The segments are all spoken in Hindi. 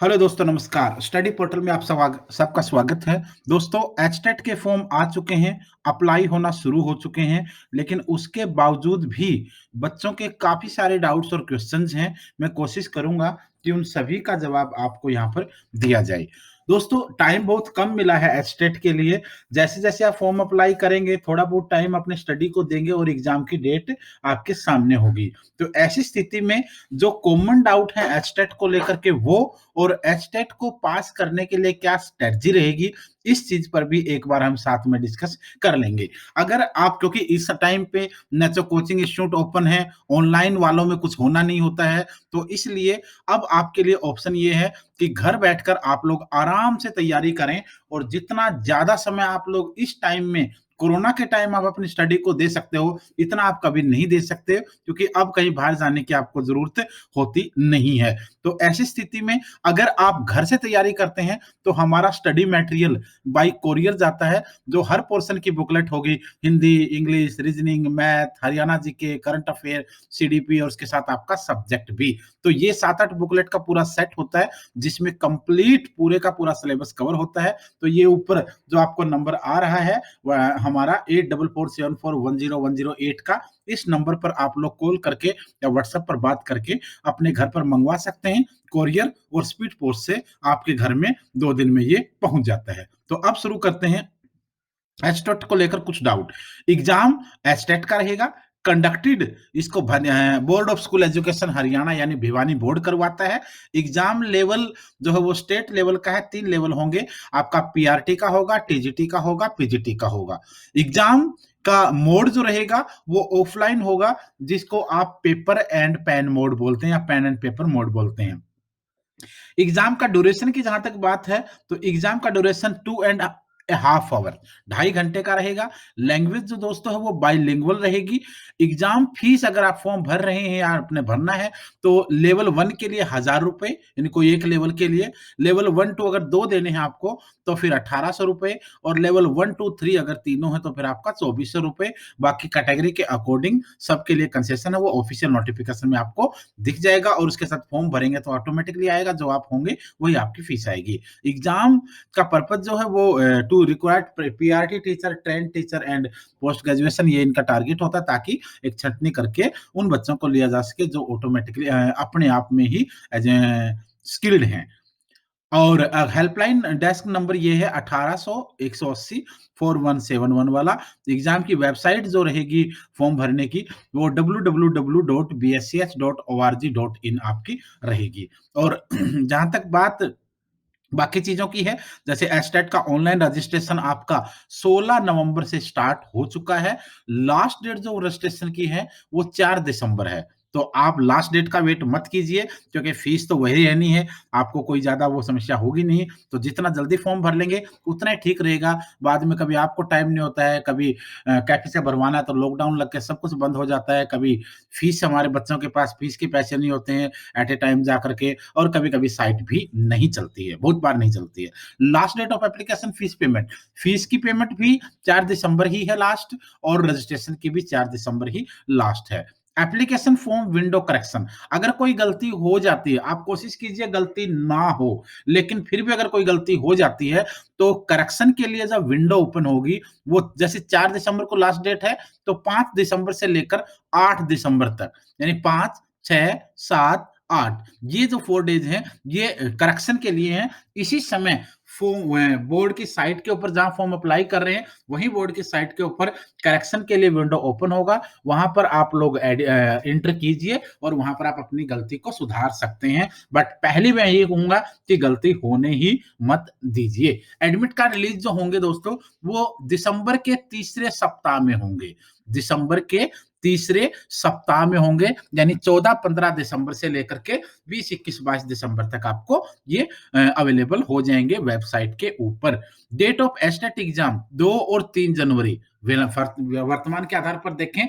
हेलो दोस्तों, नमस्कार। स्टडी पोर्टल में आप सबका स्वागत है। दोस्तों, एचटेट के फॉर्म आ चुके हैं, अप्लाई होना शुरू हो चुके हैं, लेकिन उसके बावजूद भी बच्चों के काफ़ी सारे डाउट्स और क्वेश्चंस हैं। मैं कोशिश करूँगा कि उन सभी का जवाब आपको यहाँ पर दिया जाए। दोस्तों, टाइम बहुत कम मिला है एचटेट के लिए। जैसे-जैसे आप फॉर्म अप्लाई करेंगे, थोड़ा बहुत टाइम अपने स्टडी को देंगे और एग्ज़ाम की डेट आपके सामने होगी। तो ऐसी स्थिति में जो कॉमन डाउट है एचटेट को लेकर के वो और एचटेट को पास करने के लिए क्या स्ट्रेटजी रहेगी, इस चीज पर भी एक बार हम साथ में डिस्कस कर लेंगे। अगर आप, क्योंकि इस टाइम पे न तो कोचिंग इंस्टीट्यूट ओपन है, ऑनलाइन वालों में कुछ होना नहीं होता है, तो इसलिए अब आपके लिए ऑप्शन ये है कि घर बैठकर आप लोग आराम से तैयारी करें और जितना ज्यादा समय आप लोग इस टाइम में, कोरोना के टाइम आप अपनी स्टडी को दे सकते हो, इतना आप कभी नहीं दे सकते, क्योंकि अब कहीं बाहर जाने की आपको जरूरत होती नहीं है। तो ऐसी स्थिति में अगर आप घर से तैयारी करते हैं, तो हमारा स्टडी मटेरियल बाय कोरियर जाता है, जो हर पोर्शन की बुकलेट होगी, Hindi, English, reasoning, math, Haryana GK, current affair, CDP और उसके साथ आपका सब्जेक्ट भी। तो ये 7-8 बुकलेट का पूरा सेट होता है, जिसमें कंप्लीट पूरे का पूरा सिलेबस कवर होता है। तो ये ऊपर जो आपको नंबर आ रहा है, वह हमारा 8447410108 का, इस नंबर पर आप लोग कॉल करके या व्हाट्सएप पर बात करके अपने घर पर मंगवा सकते हैं। कोरियर और स्पीड पोस्ट से आपके घर में 2 दिन में ये पहुंच जाता है। तो अब शुरू करते हैं एचटेट को लेकर कुछ डाउट। एग्जाम एचटेट का रहेगा, कंडक्टेड, इसको board of school education Haryana यानी भिवानी बोर्ड करवाता है। एग्जाम लेवल जो है वो स्टेट लेवल का है, 3 लेवल होंगे। आपका पीआरटी का होगा, टीजीटी का होगा, पीजीटी का होगा। एग्जाम का मोड जो रहेगा वो ऑफलाइन होगा, जिसको आप पेपर एंड पेन मोड बोलते हैं या पेन एंड पेपर मोड बोलते हैं। एग्जाम का ड्यूरेशन की जहां तक बात है, तो एग्जाम का ड्यूरेशन 2.5 आवर, 2.5 घंटे का रहेगा। लैंग्वेज जो दोस्तों है वो बाइलिंगुअल रहेगी। एग्जाम फीस अगर आप फॉर्म भर रहे हैं या आपने भरना है, तो लेवल 1 के लिए 1000 रुपए, यानी कोई एक लेवल के लिए। लेवल 1 2 अगर दो देने हैं आपको, तो फिर 1800 रुपए। और लेवल 1 2 3 अगर तीनों है, तो फिर आपका 2400 रुपए। बाकी कैटेगरी के अकॉर्डिंग सबके लिए कंसेशन है, वो ऑफिशियल नोटिफिकेशन में आपको दिख जाएगा और उसके साथ फॉर्म भरेंगे तो ऑटोमेटिकली आएगा, जो आप होंगे वही आपकी फीस आएगी। एग्जाम का पर्पज जो है वो to required PRT teacher, trained teacher and post graduation, ये इनका टारगेट होता है, ताकि एक छंटनी करके उन बच्चों को लिया जा सके जो ऑटोमेटिकली अपने आप में ही एज ए स्किल्ड हैं। और हेल्पलाइन डेस्क नंबर ये है 1800 180 4171 वाला। एग्जाम की वेबसाइट जो रहेगी फॉर्म भरने की, वो www.bschh.org.in आपकी रहेगी। और जहां तक बात बाकी चीजों की है, जैसे एस्टेट का ऑनलाइन रजिस्ट्रेशन आपका 16 नवंबर से स्टार्ट हो चुका है। लास्ट डेट जो रजिस्ट्रेशन की है वो 4 दिसंबर है। तो आप लास्ट डेट का वेट मत कीजिए, क्योंकि फीस तो वही रहनी है, आपको कोई ज्यादा वो समस्या होगी नहीं। तो जितना जल्दी फॉर्म भर लेंगे उतना ही ठीक रहेगा। बाद में कभी आपको टाइम नहीं होता है, कभी कैफे से भरवाना है तो लॉकडाउन लग के सब कुछ बंद हो जाता है, कभी फीस, हमारे बच्चों के पास फीस के पैसे नहीं होते हैं एट ए टाइम जा करके, और कभी-कभी साइट भी नहीं चलती है, बहुत बार नहीं चलती है। Last date of application fees की पेमेंट भी 4 दिसंबर ही है लास्ट, और रजिस्ट्रेशन की भी 4 दिसंबर ही लास्ट है। एप्लीकेशन फॉर्म विंडो करेक्शन, अगर कोई गलती हो जाती है, आप कोशिश कीजिए गलती ना हो, लेकिन फिर भी अगर कोई गलती हो जाती है, तो करेक्शन के लिए जब विंडो ओपन होगी, वो जैसे 4 दिसंबर को लास्ट डेट है, तो 5 दिसंबर से लेकर 8 दिसंबर तक, यानी 5, 6, 7, 8, ये जो 4 डेज हैं, ये करेक्शन के लिए हैं। इसी समय बोर्ड की साइट के ऊपर जहां फॉर्म अप्लाई कर रहे हैं, वही बोर्ड की साइट के ऊपर करेक्शन के लिए विंडो ओपन होगा। वहां पर आप लोग एंटर कीजिए और वहां पर आप अपनी गलती को सुधार सकते हैं। बट पहले मैं ये कहूंगा कि गलती होने ही मत दीजिए। एडमिट कार्ड रिलीज जो होंगे दोस्तों, वो दिसंबर के तीसरे सप्ताह में होंगे। दिसंबर के तीसरे सप्ताह में होंगे, यानी 14-15 दिसंबर से लेकर के 20-21-22 दिसंबर तक आपको ये अवेलेबल हो जाएंगे वेबसाइट के ऊपर। डेट ऑफ एस्टेट एग्जाम 2 और 3 जनवरी, वर्तमान के आधार पर देखें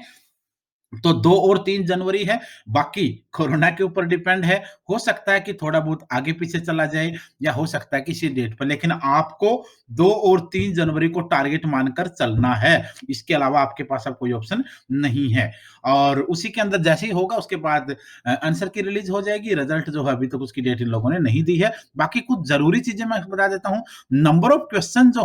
तो 2 और 3 जनवरी है, बाकी कोरोना के ऊपर डिपेंड है। हो सकता है कि थोड़ा बहुत आगे-पीछे चला जाए या हो सकता है किसी डेट पर, लेकिन आपको 2 और 3 जनवरी को टारगेट मानकर चलना है। इसके अलावा आपके पास अब कोई ऑप्शन नहीं है। और उसी के अंदर जैसे ही होगा उसके बाद आंसर की रिलीज़ हो जाएगी, रिज़ल्ट जो है अभी तक उसकी डेट इन लोगों ने नहीं दी है। बाकी कुछ ज़रूरी चीज़ें मैं बता देता हूँ, नंबर ऑफ क्वेश्चन जो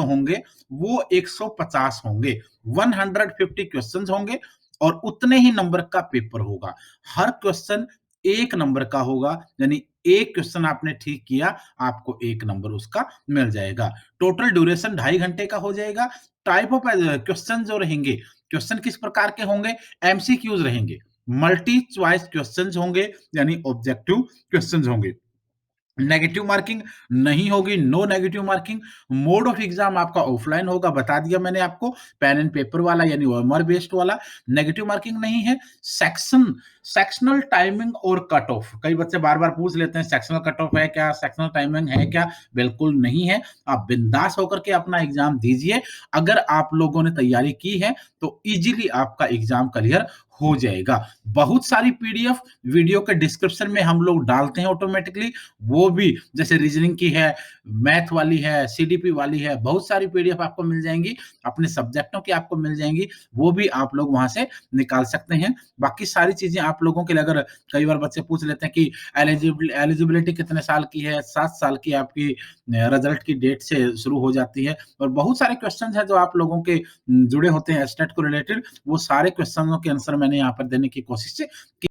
होंगे वो 150 होंगे। 150 क्वेश्चंस होंगे और उतने ही नंबर का पेपर होगा। हर क्वेश्चन 1 नंबर का होगा, यानी एक क्वेश्चन आपने ठीक किया, आपको 1 नंबर उसका मिल जाएगा। टोटल ड्यूरेशन 2.5 घंटे का हो जाएगा। टाइप ऑफ क्वेश्चन जो रहेंगे, क्वेश्चन किस प्रकार के होंगे? एमसीक्यूज़ रहेंगे, मल्टी चॉइस क्वेश्चंस होंगे, यानी ऑब्जेक्टिव क्वेश्चंस होंगे। नेगेटिव मार्किंग नहीं होगी, no negative marking. Mode of exam आपका ऑफलाइन होगा, बता दिया मैंने आपको, पेन एंड पेपर वाला यानी ओएमआर बेस्ड वाला। नेगेटिव मार्किंग नहीं है। सेक्शनल टाइमिंग और कट ऑफ, कई बच्चे बार बार पूछ लेते हैं सेक्शनल कट ऑफ है क्या, सेक्शनल टाइमिंग है क्या? बिल्कुल नहीं है। आप बिंदास होकर के अपना एग्जाम दीजिए। अगर आप लोगों ने तैयारी की है तो इजीली आपका एग्जाम क्लियर हो जाएगा। बहुत सारी पीडीएफ वीडियो के डिस्क्रिप्शन में हम लोग डालते हैं ऑटोमेटिकली, वो भी जैसे रीजनिंग की है, मैथ वाली है, सीडीपी वाली है, बहुत सारी पीडीएफ आपको मिल जाएँगी, अपने सब्जेक्टों की आपको मिल जाएँगी, वो भी आप लोग वहाँ से निकाल सकते हैं। बाकी सारी चीज़ें आप लोगों के लिए, अगर कई बार बच्चे पूछ लेते हैं कि एलिजिबिलिटी कितने साल की है? 7 साल की आपकी रिजल्ट की डेट से शुरू हो जाती है, और बहुत सारे क्वेश्चंस हैं जो आप लोगों के जुड़े होते हैं एस्टेट को रिलेटेड, वो सारे क्वेश्चनों के आंसर मैंने यहाँ पर देने की कोशिश की।